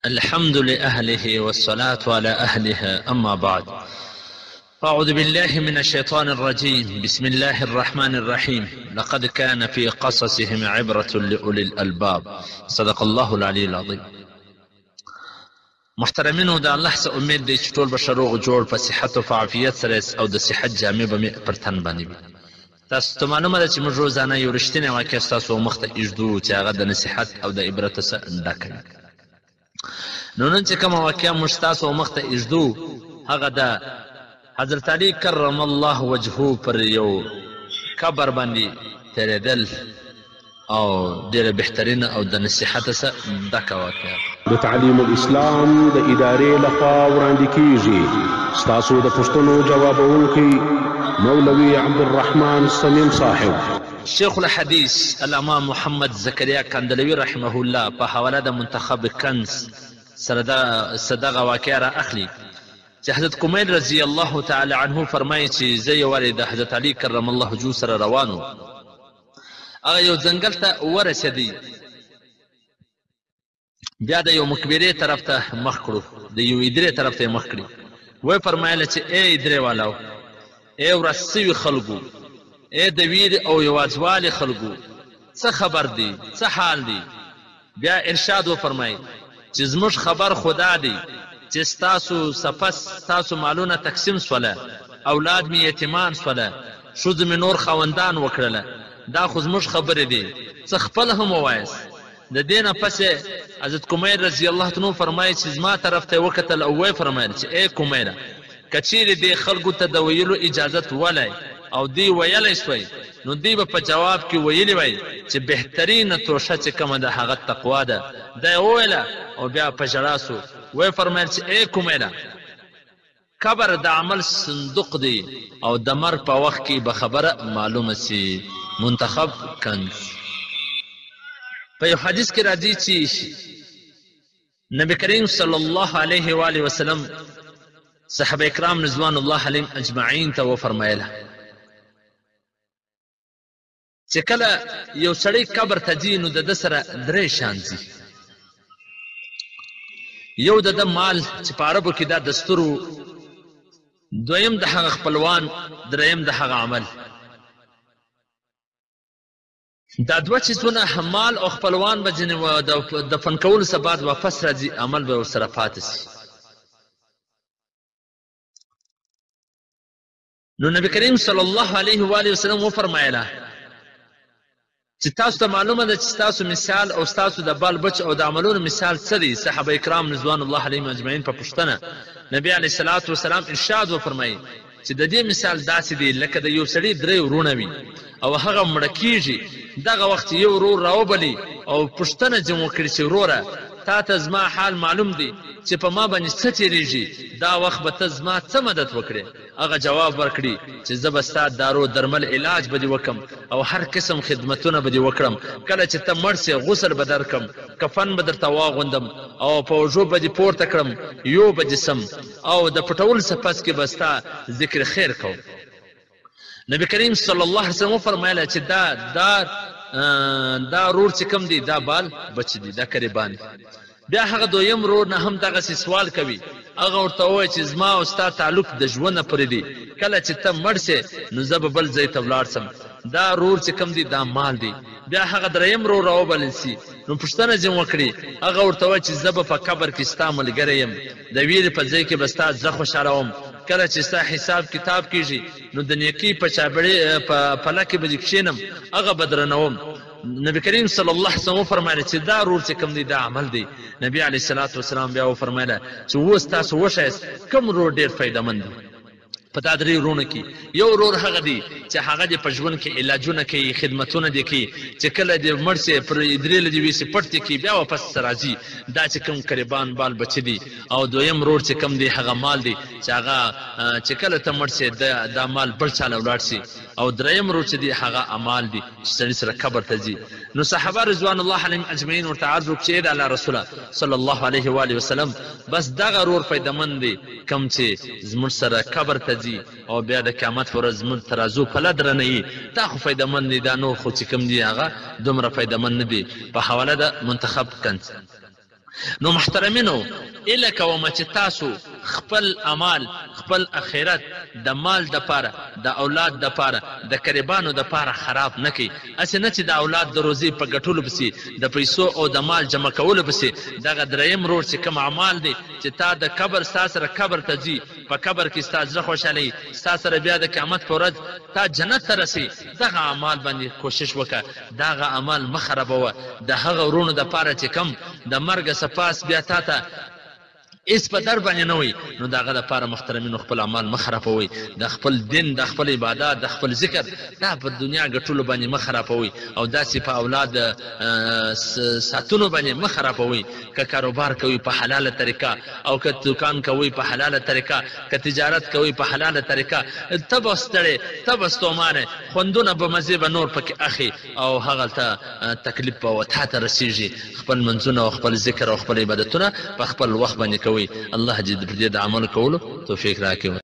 الحمد لأهله والصلاة على أهلها أما بعد. أعوذ بالله من الشيطان الرجيم. بسم الله الرحمن الرحيم. لقد كان في قصصهم عبرة لأولي الألباب. صدق الله العلي العظيم. محترمینو د الله څخه امید دی چې ټول به ښه روغ جوړ په صحت او په عافیت سره او د صحت جامې به مې پر تن باندې وي. تاسو ته معلومه ده چې موږ روزانه یو رښتینی واقعه ستاسو مخ ته ایږدو چې هغه د نصیحت او د عبرت څخه ډکه وي. نو نن چې کومه واقعه موږ ستاسو مخ ته ایږدو هغه د حضرت علي کرم الله وجهه پر یو قبر باندې تېرېدل او ډېره بهترینه او د نصیحت څخه ډکه واقعه د تعلیم الاسلام د ادارې لخوا وړاندې کیږي. ستاسو د پوښتنو جوابونکی مولوي عبدالرحمن صمیم صاحب. شیخ الحدیث الامام محمد زکریا کندلوي رحمه الله په حواله د منتخب کنز سره دغه واقعه را اخلي چې حضرت کمیل رضی الله تعالی عنه فرمایي چې زه یووارې د حضرت علي کرم الله وجهه سره روان وم. هغه یو ځنګل ته ورسېدی، بیا د یو مقبرې طرف ته مخ کړو، د یو ادرې طرف ته یې مخ کړي. ویې فرمایله چې ای ادرې والاو، ای ورځ سوي خلکو، ای د ویر او یوازوالي خلکو، څه خبر دی، څه حال دی؟ بیا ارشاد وفرمایي چې زموږ خبر خدا دی چې ستاسو سپس ستاسو مالونه تقسیم سوله، اولاد مې یتیمان سوله، ښځو مې نور خاوندان وکړله. دا خو زموږ خبرې دي، څه خپله هم ووایاست. د دې نه پسې حضرت کمیل رضی الله عنه فرمایي چې زما طرف ته یې وکتل او ویې فرمایل چې ای کمیله، که چیرې دې خلکو ته د ویلو اجازت ولی او دی ویلی شوی نو دی به په جواب کې ویلی وی چې بهترینه توشه چې کومه ده هغه تقوا ده. دا یې وویله او بیا په ژړا سو. ویې فرمایل چې ای کمیله، قبر د عمل صندوق دی او د مرګ په وخت کې به خبره معلومه سي. منتخب کنز. په یو حدیث کې راځي چې نبی کریم صلی الله علیه و آله وسلم صحابه کرام رضوان الله علیهم اجمعین ته وفرمایله چې کله یو سړی قبر ته ځي نو د ده سره درې شیان ځي. یو د ده مال چې په عربو کې دا دستور و، دویم د هغه خپلوان، دریم د هغه عمل. دا دوه چیزونه مال او خپلوان به ځینې د دفن کولو څخه بعد واپس راځي، عمل به ورسره پاتې سي. نو نبی کریم صلی الله علیه و آله وسلم وفرمایله چې تاسو ته معلومه ده چې ستاسو مثال او ستاسو د بال بچ او د عملونو مثال څه دی؟ صحابه کرام رضوان الله علیهم اجمعین په پوښتنه نبی علیه الصلاة والسلام ارشاد وفرمایي چې د دې مثال داسې دی لکه د یو سړي درې ورونه وي او هغه مړه کیږي. دغه وخت یو ورور راوبلي او پوښتنه ځینې وکړي چې وروره تا ته زما حال معلوم دی چې په ما باندې څه تېرېږي، دا وخت به ته زما څه مدد وکړې؟ هغه جواب ورکړي چې زه به ستا دارو درمل علاج به دې وکړم او هر قسم خدمتونه به دې وکړم. کله چې ته مړ سې غسل به درکړم، کفن به درته واغوندم او په اوږو به دې پورته کړم، یو به جسم او د پټولو څخه پس کې به ستا ذکر خیر کوم. نبی کریم صلی الله علیه وسلم وفرمایله چې دا رور چې کوم دی دا بال بچ دی، دا قریبان دی. بیا هغه دویم رور نه هم دغسې سوال کوي. هغه ورته ووایي چې زما او ستا تعلق د ژونده پورې دی، کله چې ته مړ سې نو زه به بل ځای ته ولاړ سم. دا رور چې کوم دی دا مال دی. بیا هغه دریم رور راوبلل سي نو پوښتنه ځینې وکړي. هغه ورته وایي چې زه به په قبر کې ستا ملګری یم، د ویرې په ځای کې به ستا زه خوشحالوم. کله چې ستا حساب کتاب کیږي نو د نیکۍ په چابړې په پله کې به دې کښېنم، هغه به درنوم. نبی کریم صلی الله علیه وسلم وفرمایله چې دا رور چې کوم دی دا عمل دی. نبی علیه الصلاة والسلام بیا وفرمایله چې اوس تاسو وښایاست کوم رور ډېر فایدهمند دی په دا درې ورونو کې. یو ورور هغه دی چې هغه دې په ژوند کې علاجونه کوي، خدمتونه دې کوي، چې کله دې مړ سې پر ادرې له دې ویسې پټ دې کوي، بیا واپس راځي. دا چې کوم قریبان بال بچه دي. او دویم ورور چې کوم دی هغه مال دی چې هغه چې کله ته مړ سې دا مال بل چا له ولاړ سي. او دریم ورور چې دی هغه اعمال دي چې سړي سره قبر ته ځي. نو صحابه رضوان الله علیهم اجمعین ورته عرض وکړي چې ای د الله رسوله صلی الله علیه و آله وسلم بس دغه رور فایدهمند دی کوم چې زموږ سره قبر ته ځي او بیا د قیامت پر ورځ زموږ ترازو پله درنوي. دا خو فایدهمند دی، دا نور خو چې کوم دی هغه دومره فایدهمند نه دی. په حواله د منتخب کنز. نو محترمینو ایله کومه چې تاسو خپل اعمال خپل اخرت د مال دپاره د اولاد دپاره د قریبانو دپاره خراب نه کړئ. هسې نه چې د اولاد د روزي په ګټلو پسې د پیسو او د مال جمع کولو پسې دغه دریم روډ چې کوم اعمال دی چې تا د قبر ستا سره قبر ته ځي، په قبر کې ستا زړه خوشحالوي، ستا سره بیا د قیامت په ورځ تا جنت ته رسي، دغه اعمال باندې کوشش وکړه، دغه اعمال مه خرابوه. د هغه ورونو دپاره چې کم د مرګه سپاس بیا تا ته اس په در باندې نه وي، نو د هغه دپاره محترمینو خپل اعمال مه خرابوئ. د خپل دین، د خپل عبادات، د خپل ذکر دا په دنیا ګټلو باندې مه خرابوئ، او داسې په اولاد ساتونو باندې مه خرابوئ. که کاروبار کوئ په حلاله طریقه، او که دکان کوئ په حلاله طریقه، که تجارت کوئ په حلاله طریقه، ته به ستړی، ته به ستومانه، خوندونه به مزې به نور پکې اخی، او هغلته تکلیف به تا ته رسیږي. خپل منځونه او خپل ذکر او خپل عبادتونه په خپل وخت باندې کوئ. الله دې د عمل کولو توفیق راکړي.